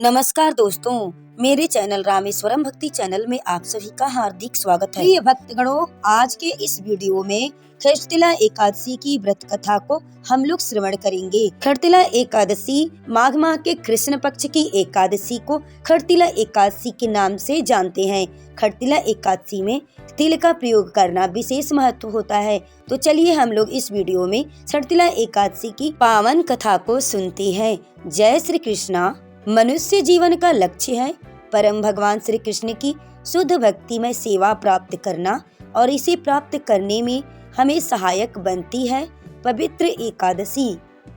नमस्कार दोस्तों, मेरे चैनल रामेश्वरम भक्ति चैनल में आप सभी का हार्दिक स्वागत है। प्रिय भक्तगणों, आज के इस वीडियो में खरतिला एकादशी की व्रत कथा को हम लोग श्रवण करेंगे। खरतिला एकादशी माघ माह के कृष्ण पक्ष की एकादशी को खरतिला एकादशी के नाम से जानते हैं। खरतिला एकादशी में तिल का प्रयोग करना विशेष महत्व होता है। तो चलिए हम लोग इस वीडियो में खरतिला एकादशी की पावन कथा को सुनते हैं। जय श्री कृष्णा। मनुष्य जीवन का लक्ष्य है परम भगवान श्री कृष्ण की शुद्ध भक्ति में सेवा प्राप्त करना और इसे प्राप्त करने में हमें सहायक बनती है पवित्र एकादशी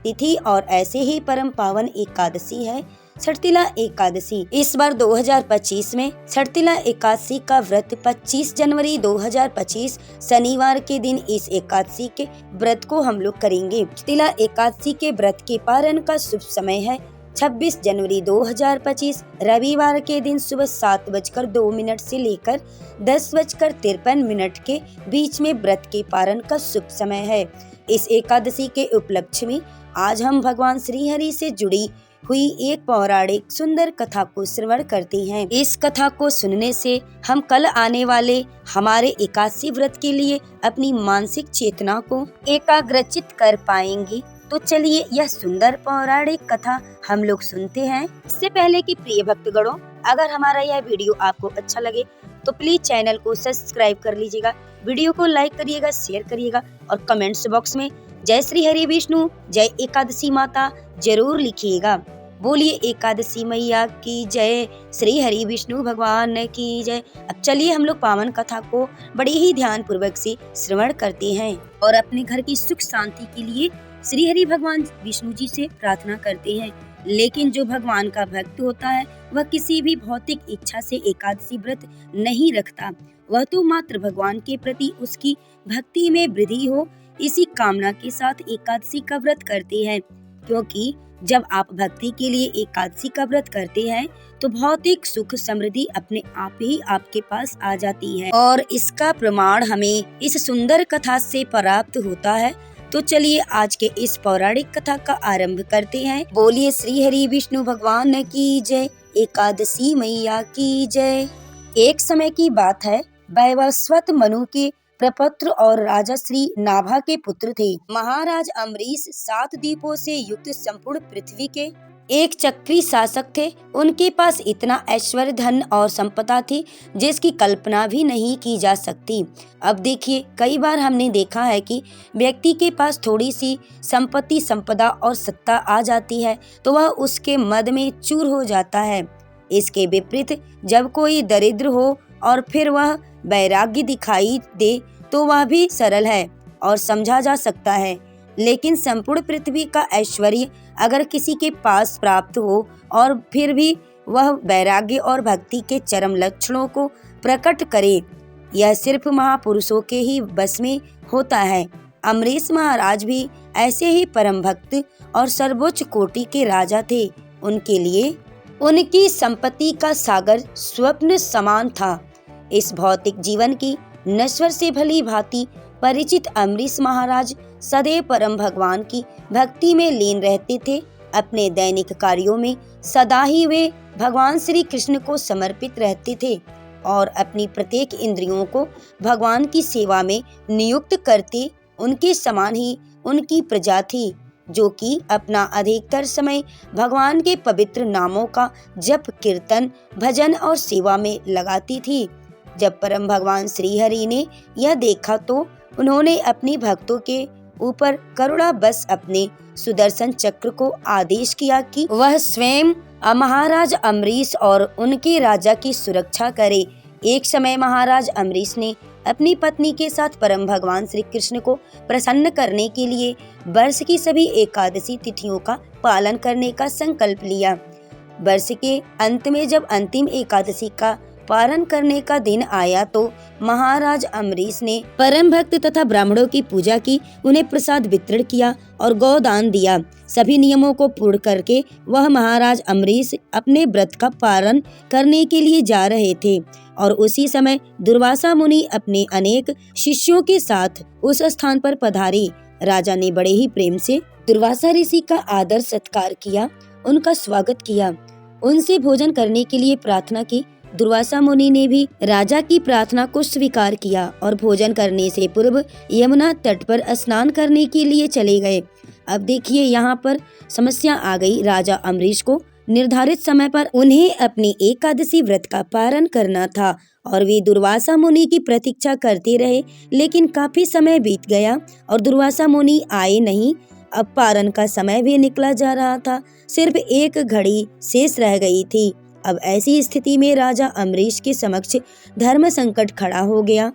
तिथि। और ऐसे ही परम पावन एकादशी है खरतिला एकादशी। इस बार 2025 में खरतिला एकादशी का व्रत 25 जनवरी 2025 शनिवार के दिन इस एकादशी के व्रत को हम लोग करेंगे। खरतिला एकादशी के व्रत के पारण का शुभ समय है 26 जनवरी 2025 रविवार के दिन सुबह 7:02 से लेकर 10:53 के बीच में व्रत के पारण का शुभ समय है। इस एकादशी के उपलक्ष्य में आज हम भगवान श्री हरि से जुड़ी हुई एक पौराणिक सुंदर कथा को श्रवण करते हैं। इस कथा को सुनने से हम कल आने वाले हमारे एकादशी व्रत के लिए अपनी मानसिक चेतना को एकाग्रचित कर पाएंगे। तो चलिए यह सुंदर पौराणिक कथा हम लोग सुनते हैं। इससे पहले कि प्रिय भक्तगणों, अगर हमारा यह वीडियो आपको अच्छा लगे तो प्लीज चैनल को सब्सक्राइब कर लीजिएगा, वीडियो को लाइक करिएगा, शेयर करिएगा और कमेंट्स बॉक्स में जय श्री हरि विष्णु जय एकादशी माता जरूर लिखिएगा। बोलिए एकादशी मैया की जय, श्री हरि विष्णु भगवान की जय। अब चलिए हम लोग पावन कथा को बड़े ही ध्यान पूर्वक से श्रवण करते हैं और अपने घर की सुख शांति के लिए श्री हरि भगवान विष्णु जी से प्रार्थना करते हैं। लेकिन जो भगवान का भक्त होता है वह किसी भी भौतिक इच्छा से एकादशी व्रत नहीं रखता। वह तो मात्र भगवान के प्रति उसकी भक्ति में वृद्धि हो इसी कामना के साथ एकादशी का व्रत करते हैं। क्योंकि जब आप भक्ति के लिए एकादशी का व्रत करते हैं तो भौतिक सुख समृद्धि अपने आप ही आपके पास आ जाती है और इसका प्रमाण हमें इस सुंदर कथा से प्राप्त होता है। तो चलिए आज के इस पौराणिक कथा का आरंभ करते हैं। बोलिए श्री हरि विष्णु भगवान की जय, एकादशी मैया की जय। एक समय की बात है, वैवस्वत मनु के प्रपौत्र और राजा श्री नाभा के पुत्र थे। महाराज अम्बरीश 7 द्वीपों से युक्त संपूर्ण पृथ्वी के एक चक्री शासक थे। उनके पास इतना ऐश्वर्य धन और संपदा थी जिसकी कल्पना भी नहीं की जा सकती। अब देखिए, कई बार हमने देखा है कि व्यक्ति के पास थोड़ी सी संपत्ति संपदा और सत्ता आ जाती है तो वह उसके मद में चूर हो जाता है। इसके विपरीत जब कोई दरिद्र हो और फिर वह वैराग्य दिखाई दे तो वह भी सरल है और समझा जा सकता है। लेकिन संपूर्ण पृथ्वी का ऐश्वर्य अगर किसी के पास प्राप्त हो और फिर भी वह वैराग्य और भक्ति के चरम लक्षणों को प्रकट करे, यह सिर्फ महापुरुषों के ही बस में होता है। अम्बरीश महाराज भी ऐसे ही परम भक्त और सर्वोच्च कोटि के राजा थे। उनके लिए उनकी संपत्ति का सागर स्वप्न समान था। इस भौतिक जीवन की नश्वर से भली भांति परिचित अम्बरीश महाराज सदैव परम भगवान की भक्ति में लीन रहते थे। अपने दैनिक कार्यों में सदा ही वे भगवान श्री कृष्ण को समर्पित रहते थे और अपनी प्रत्येक इंद्रियों को भगवान की सेवा में नियुक्त करते। उनके समान ही उनकी प्रजा थी जो कि अपना अधिकतर समय भगवान के पवित्र नामों का जप कीर्तन भजन और सेवा में लगाती थी। जब परम भगवान श्री हरि ने यह देखा तो उन्होंने अपनी भक्तों के ऊपर करुणा बस अपने सुदर्शन चक्र को आदेश किया कि वह स्वयं महाराज अम्बरीश और उनके राजा की सुरक्षा करे। एक समय महाराज अम्बरीश ने अपनी पत्नी के साथ परम भगवान श्री कृष्ण को प्रसन्न करने के लिए वर्ष की सभी एकादशी तिथियों का पालन करने का संकल्प लिया। वर्ष के अंत में जब अंतिम एकादशी का पारण करने का दिन आया तो महाराज अम्बरीश ने परम भक्त तथा ब्राह्मणों की पूजा की, उन्हें प्रसाद वितरण किया और गोदान दिया। सभी नियमों को पूर्ण करके वह महाराज अम्बरीश अपने व्रत का पारण करने के लिए जा रहे थे और उसी समय दुर्वासा मुनि अपने अनेक शिष्यों के साथ उस स्थान पर पधारे। राजा ने बड़े ही प्रेम से दुर्वासा ऋषि का आदर सत्कार किया, उनका स्वागत किया। उनसे भोजन करने के लिए प्रार्थना की। दुर्वासा मुनि ने भी राजा की प्रार्थना को स्वीकार किया और भोजन करने से पूर्व यमुना तट पर स्नान करने के लिए चले गए। अब देखिए यहाँ पर समस्या आ गई। राजा अम्बरीश को निर्धारित समय पर उन्हें अपनी एकादशी व्रत का पारण करना था और वे दुर्वासा मुनि की प्रतीक्षा करते रहे, लेकिन काफी समय बीत गया और दुर्वासा मुनि आए नहीं। अब पारण का समय भी निकला जा रहा था, सिर्फ एक घड़ी शेष रह गई थी। अब ऐसी स्थिति में राजा अम्बरीश के समक्ष धर्म संकट खड़ा हो गया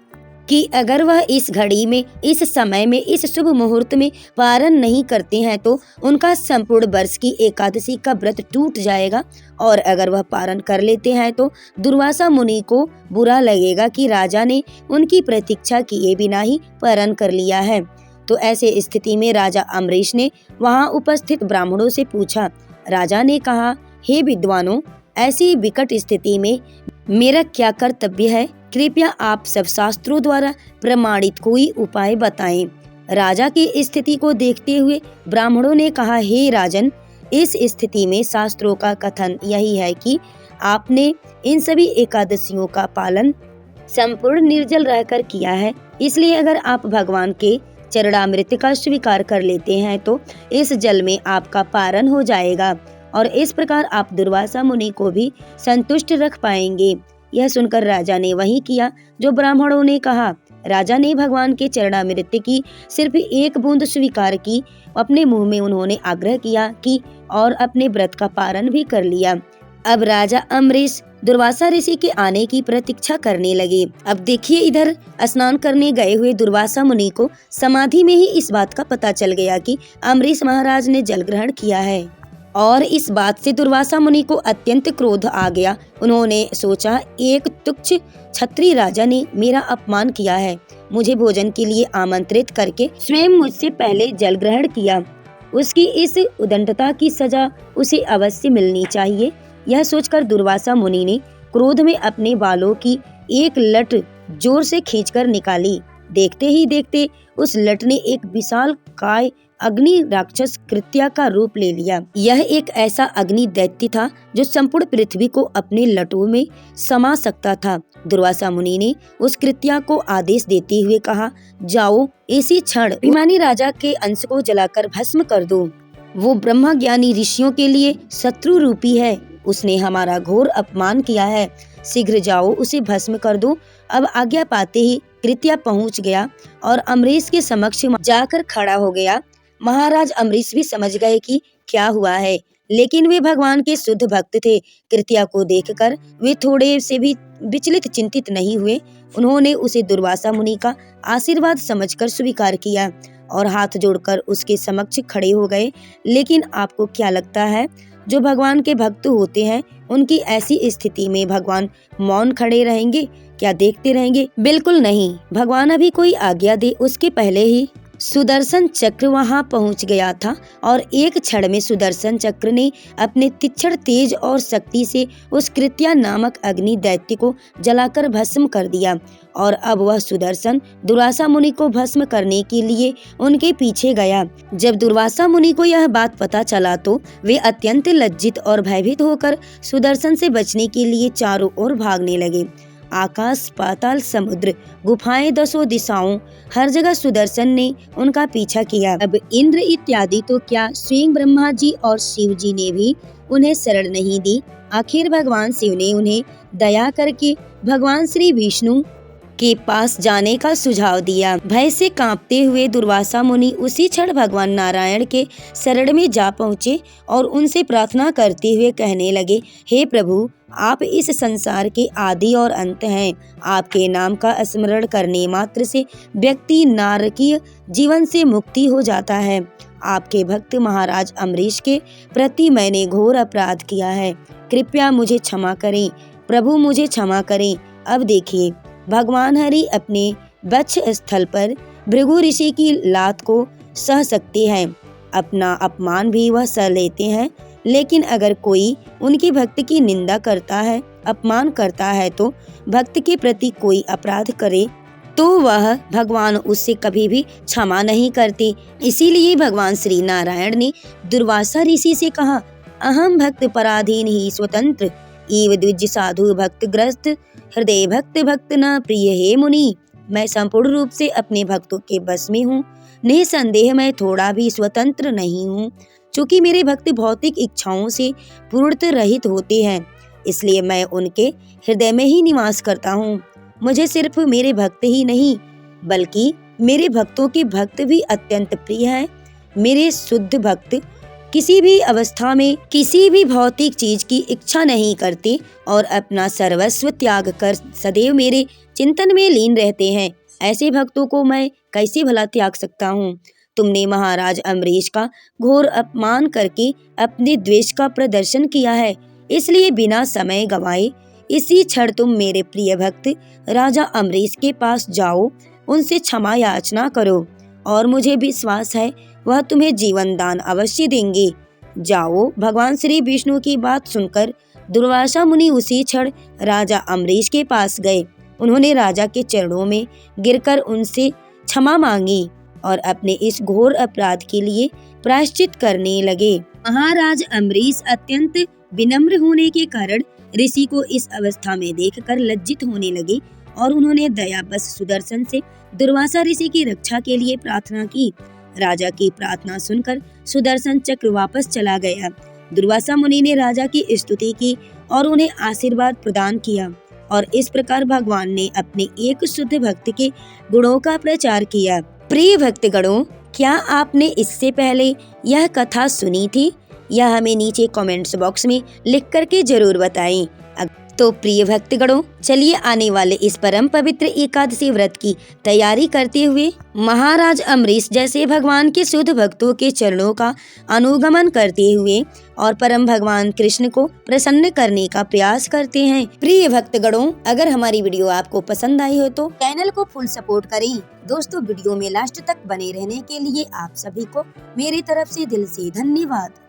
कि अगर वह इस घड़ी में, इस समय में, इस शुभ मुहूर्त में पारण नहीं करते हैं तो उनका संपूर्ण वर्ष की एकादशी का व्रत टूट जाएगा, और अगर वह पारण कर लेते हैं तो दुर्वासा मुनि को बुरा लगेगा कि राजा ने उनकी प्रतीक्षा किए बिना ही पारण कर लिया है। तो ऐसे स्थिति में राजा अम्बरीश ने वहां उपस्थित ब्राह्मणों से पूछा। राजा ने कहा, हे विद्वानों, ऐसी विकट स्थिति में मेरा क्या कर्तव्य है? कृपया आप सब शास्त्रों द्वारा प्रमाणित कोई उपाय बताएं। राजा की स्थिति को देखते हुए ब्राह्मणों ने कहा, हे राजन, इस स्थिति में शास्त्रों का कथन यही है कि आपने इन सभी एकादशियों का पालन संपूर्ण निर्जल रहकर किया है, इसलिए अगर आप भगवान के चरणामृत का स्वीकार कर लेते हैं तो इस जल में आपका पारण हो जाएगा और इस प्रकार आप दुर्वासा मुनि को भी संतुष्ट रख पाएंगे। यह सुनकर राजा ने वही किया जो ब्राह्मणों ने कहा। राजा ने भगवान के चरणामृत की सिर्फ एक बूंद स्वीकार की। अपने मुंह में उन्होंने आग्रह किया कि और अपने व्रत का पारण भी कर लिया। अब राजा अम्बरीश दुर्वासा ऋषि के आने की प्रतीक्षा करने लगे। अब देखिए, इधर स्नान करने गए हुए दुर्वासा मुनि को समाधि में ही इस बात का पता चल गया कि अम्बरीश महाराज ने जल ग्रहण किया है और इस बात से दुर्वासा मुनि को अत्यंत क्रोध आ गया। उन्होंने सोचा, एक तुच्छ क्षत्रिय राजा ने मेरा अपमान किया है, मुझे भोजन के लिए आमंत्रित करके स्वयं मुझसे पहले जल ग्रहण किया, उसकी इस उद्दंडता की सजा उसे अवश्य मिलनी चाहिए। यह सोचकर दुर्वासा मुनि ने क्रोध में अपने बालों की एक लट जोर से खींचकर निकाली। देखते ही देखते उस लट ने एक विशाल काय अग्नि राक्षस कृत्या का रूप ले लिया। यह एक ऐसा अग्नि दैत्य था जो संपूर्ण पृथ्वी को अपने लटों में समा सकता था। दुर्वासा मुनि ने उस कृत्या को आदेश देते हुए कहा, जाओ इसी क्षण अभिमानी राजा के अंश को जलाकर भस्म कर दो। वो ब्रह्मा ज्ञानी ऋषियों के लिए शत्रु रूपी है, उसने हमारा घोर अपमान किया है, शीघ्र जाओ उसे भस्म कर दो। अब आज्ञा पाते ही कृत्या पहुंच गया और अम्बरीश के समक्ष जाकर खड़ा हो गया। महाराज अम्बरीश भी समझ गए कि क्या हुआ है, लेकिन वे भगवान के शुद्ध भक्त थे। कृत्या को देखकर वे थोड़े से भी विचलित चिंतित नहीं हुए। उन्होंने उसे दुर्वासा मुनि का आशीर्वाद समझकर स्वीकार किया और हाथ जोड़कर उसके समक्ष खड़े हो गए। लेकिन आपको क्या लगता है, जो भगवान के भक्त होते हैं उनकी ऐसी स्थिति में भगवान मौन खड़े रहेंगे? क्या देखते रहेंगे? बिल्कुल नहीं। भगवान अभी कोई आज्ञा दे उसके पहले ही सुदर्शन चक्र वहां पहुंच गया था और एक क्षण में सुदर्शन चक्र ने अपने तीक्ष्ण तेज और शक्ति से उस कृत्या नामक अग्नि दैत्य को जलाकर भस्म कर दिया। और अब वह सुदर्शन दुर्वासा मुनि को भस्म करने के लिए उनके पीछे गया। जब दुर्वासा मुनि को यह बात पता चला तो वे अत्यंत लज्जित और भयभीत होकर सुदर्शन से बचने के लिए चारों ओर भागने लगे। आकाश, पाताल, समुद्र, गुफाएं, दसों दिशाओं, हर जगह सुदर्शन ने उनका पीछा किया। अब इंद्र इत्यादि तो क्या, स्वयं ब्रह्मा जी और शिव जी ने भी उन्हें शरण नहीं दी। आखिर भगवान शिव ने उन्हें दया करके भगवान श्री विष्णु के पास जाने का सुझाव दिया। भय से कांपते हुए दुर्वासा मुनि उसी क्षण भगवान नारायण के शरण में जा पहुँचे और उनसे प्रार्थना करते हुए कहने लगे, हे प्रभु, आप इस संसार के आदि और अंत हैं। आपके नाम का स्मरण करने मात्र से व्यक्ति नारकीय जीवन से मुक्ति हो जाता है। आपके भक्त महाराज अम्बरीश के प्रति मैंने घोर अपराध किया है, कृपया मुझे क्षमा करें। प्रभु, मुझे क्षमा करें। अब देखिए, भगवान हरि अपने वक्ष स्थल पर भृगु ऋषि की लात को सह सकते हैं, अपना अपमान भी वह सह लेते हैं, लेकिन अगर कोई उनके भक्त की निंदा करता है, अपमान करता है तो भक्त के प्रति कोई अपराध करे तो वह भगवान उससे कभी भी क्षमा नहीं करते। इसीलिए भगवान श्री नारायण ने दुर्वासा ऋषि से कहा, अहम भक्त पराधीन ही स्वतंत्र, ईव द्विज साधु भक्त ग्रस्त, हृदय भक्त भक्त न प्रिय हे मुनि। मैं संपूर्ण रूप से अपने भक्तों के बस में हूँ, निसंदेह मैं थोड़ा भी स्वतंत्र नहीं हूँ। चूंकि मेरे भक्त भौतिक इच्छाओं से पूर्णतः रहित होते हैं, इसलिए मैं उनके हृदय में ही निवास करता हूँ। मुझे सिर्फ मेरे भक्त ही नहीं, बल्कि मेरे भक्तों के भक्त भी अत्यंत प्रिय हैं। मेरे शुद्ध भक्त किसी भी अवस्था में किसी भी भौतिक चीज की इच्छा नहीं करते और अपना सर्वस्व त्याग कर सदैव मेरे चिंतन में लीन रहते हैं। ऐसे भक्तों को मैं कैसे भला त्याग सकता हूँ। तुमने महाराज अम्बरीश का घोर अपमान करके अपने द्वेष का प्रदर्शन किया है, इसलिए बिना समय गंवाए इसी क्षण तुम मेरे प्रिय भक्त राजा अम्बरीश के पास जाओ, उनसे क्षमा याचना करो और मुझे विश्वास है वह तुम्हें जीवन दान अवश्य देंगे। जाओ। भगवान श्री विष्णु की बात सुनकर दुर्वासा मुनि उसी क्षण राजा अम्बरीश के पास गए। उन्होंने राजा के चरणों में गिरकर उनसे क्षमा मांगी और अपने इस घोर अपराध के लिए प्रायश्चित करने लगे। महाराज अम्बरीश अत्यंत विनम्र होने के कारण ऋषि को इस अवस्था में देखकर लज्जित होने लगे और उन्होंने दया बस सुदर्शन से दुर्वासा ऋषि की रक्षा के लिए प्रार्थना की। राजा की प्रार्थना सुनकर सुदर्शन चक्र वापस चला गया। दुर्वासा मुनि ने राजा की स्तुति की और उन्हें आशीर्वाद प्रदान किया और इस प्रकार भगवान ने अपने एक शुद्ध भक्त के गुणों का प्रचार किया। प्रिय भक्तगणों, क्या आपने इससे पहले यह कथा सुनी थी? यह हमें नीचे कमेंट्स बॉक्स में लिख करके जरूर बताएं। तो प्रिय भक्तगणों, चलिए आने वाले इस परम पवित्र एकादशी व्रत की तैयारी करते हुए महाराज अम्बरीश जैसे भगवान के शुद्ध भक्तों के चरणों का अनुगमन करते हुए और परम भगवान कृष्ण को प्रसन्न करने का प्रयास करते हैं। प्रिय भक्तगणों, अगर हमारी वीडियो आपको पसंद आई हो तो चैनल को फुल सपोर्ट करें। दोस्तों, वीडियो में लास्ट तक बने रहने के लिए आप सभी को मेरी तरफ से दिल से धन्यवाद।